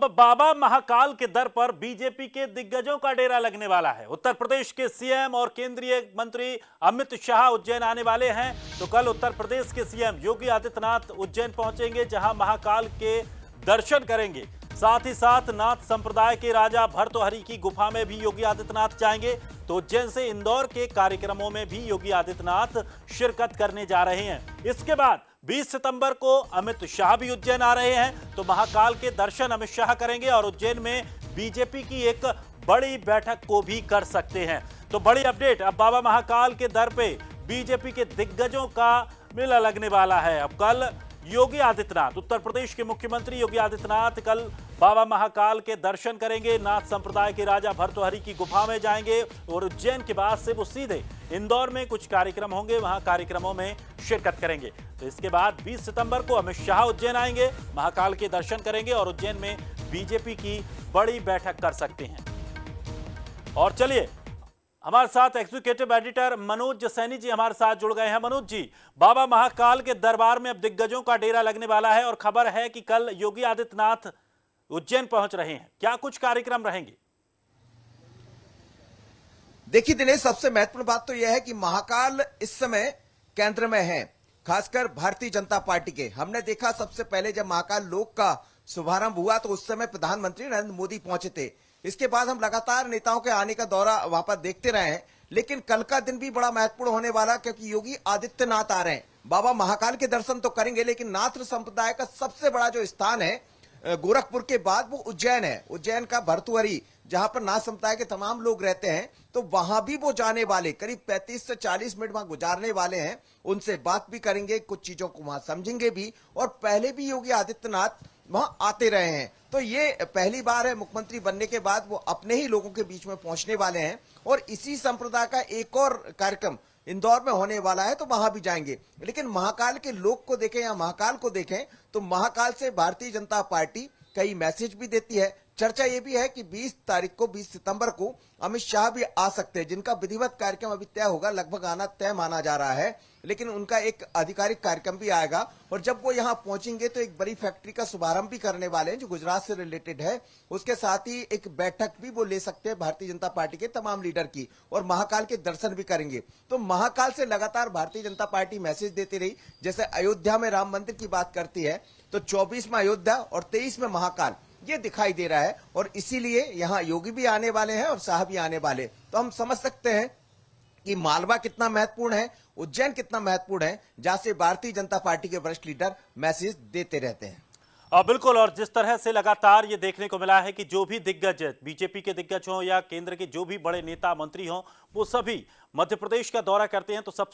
अब बाबा महाकाल के दर पर बीजेपी के दिग्गजों का डेरा लगने वाला है। उत्तर प्रदेश के सीएम और केंद्रीय मंत्री अमित शाह उज्जैन आने वाले हैं। तो कल उत्तर प्रदेश के सीएम योगी आदित्यनाथ उज्जैन पहुंचेंगे, जहां महाकाल के दर्शन करेंगे। साथ ही साथ नाथ संप्रदाय के राजा भर्तृहरि की गुफा में भी योगी आदित्यनाथ जाएंगे। तो उज्जैन से इंदौर के कार्यक्रमों में भी योगी आदित्यनाथ शिरकत करने जा रहे हैं। इसके बाद 20 सितंबर को अमित शाह भी उज्जैन आ रहे हैं। तो महाकाल के दर्शन अमित शाह करेंगे और उज्जैन में बीजेपी की एक बड़ी बैठक को भी कर सकते हैं। तो बड़ी अपडेट, अब बाबा महाकाल के दर पे बीजेपी के दिग्गजों का मेला लगने वाला है। अब कल योगी आदित्यनाथ, उत्तर प्रदेश के मुख्यमंत्री योगी आदित्यनाथ कल बाबा महाकाल के दर्शन करेंगे। नाथ संप्रदाय के राजा भर्तृहरि की गुफा में जाएंगे और उज्जैन के बाद से वो सीधे इंदौर में कुछ कार्यक्रम होंगे, वहां कार्यक्रमों में शिरकत करेंगे। तो इसके बाद 20 सितंबर को अमित शाह उज्जैन आएंगे, महाकाल के दर्शन करेंगे और उज्जैन में बीजेपी की बड़ी बैठक कर सकते हैं। और चलिए, हमारे साथ एग्जीक्यूटिव एडिटर मनोज सैनी जी हमारे साथ जुड़ गए हैं। मनोज जी, बाबा महाकाल के दरबार में अब दिग्गजों का डेरा लगने वाला है और खबर है कि कल योगी आदित्यनाथ उज्जैन पहुंच रहे हैं। क्या कुछ कार्यक्रम रहेंगे? देखिए दिनेश, सबसे महत्वपूर्ण बात तो यह है कि महाकाल इस समय केंद्र में है, खासकर भारतीय जनता पार्टी के। हमने देखा सबसे पहले जब महाकाल लोक का शुभारंभ हुआ तो उस समय प्रधानमंत्री नरेंद्र मोदी पहुंचे थे। इसके बाद हम लगातार नेताओं के आने का दौरा वहां पर देखते रहे हैं, लेकिन कल का दिन भी बड़ा महत्वपूर्ण होने वाला, क्योंकि योगी आदित्यनाथ आ रहे हैं। बाबा महाकाल के दर्शन तो करेंगे, लेकिन नाथ संप्रदाय का सबसे बड़ा जो स्थान है गोरखपुर के बाद वो उज्जैन है। उज्जैन का भर्तृहरि, जहां पर नाथ संप्रदाय के तमाम लोग रहते हैं, तो वहां भी वो जाने वाले, करीब 35 से 40 मिनट वहां गुजारने वाले हैं। उनसे बात भी करेंगे, कुछ चीजों को वहां समझेंगे भी। और पहले भी योगी आदित्यनाथ वहां आते रहे हैं, तो ये पहली बार है मुख्यमंत्री बनने के बाद वो अपने ही लोगों के बीच में पहुंचने वाले हैं। और इसी संप्रदाय का एक और कार्यक्रम इंदौर में होने वाला है, तो वहां भी जाएंगे। लेकिन महाकाल के लोक को देखें या महाकाल को देखें तो महाकाल से भारतीय जनता पार्टी कई मैसेज भी देती है। चर्चा ये भी है कि 20 सितंबर को अमित शाह भी आ सकते हैं, जिनका विधिवत कार्यक्रम अभी तय होगा, लगभग आना तय माना जा रहा है। लेकिन उनका एक आधिकारिक कार्यक्रम भी आएगा और जब वो यहां पहुंचेंगे तो एक बड़ी फैक्ट्री का शुभारंभ भी करने वाले हैं जो गुजरात से रिलेटेड है। उसके साथ ही एक बैठक भी वो ले सकते हैं भारतीय जनता पार्टी के तमाम लीडर की, और महाकाल के दर्शन भी करेंगे। तो महाकाल से लगातार भारतीय जनता पार्टी मैसेज देती रही। जैसे अयोध्या में राम मंदिर की बात करती है, तो 24 में अयोध्या और 23 में महाकाल, ये दिखाई दे रहा है। और इसीलिए यहां योगी भी आने वाले हैं और शाह भी आने वाले। तो हम समझ सकते हैं कि मालवा कितना महत्वपूर्ण है, उज्जैन कितना महत्वपूर्ण है, जहां से भारतीय जनता पार्टी के वरिष्ठ लीडर मैसेज देते रहते हैं। बिल्कुल, और जिस तरह से लगातार ये देखने को मिला है कि जो भी दिग्गज, बीजेपी के दिग्गज हों या केंद्र के जो भी बड़े नेता मंत्री हों, वो सभी मध्य प्रदेश का दौरा करते हैं। तो सब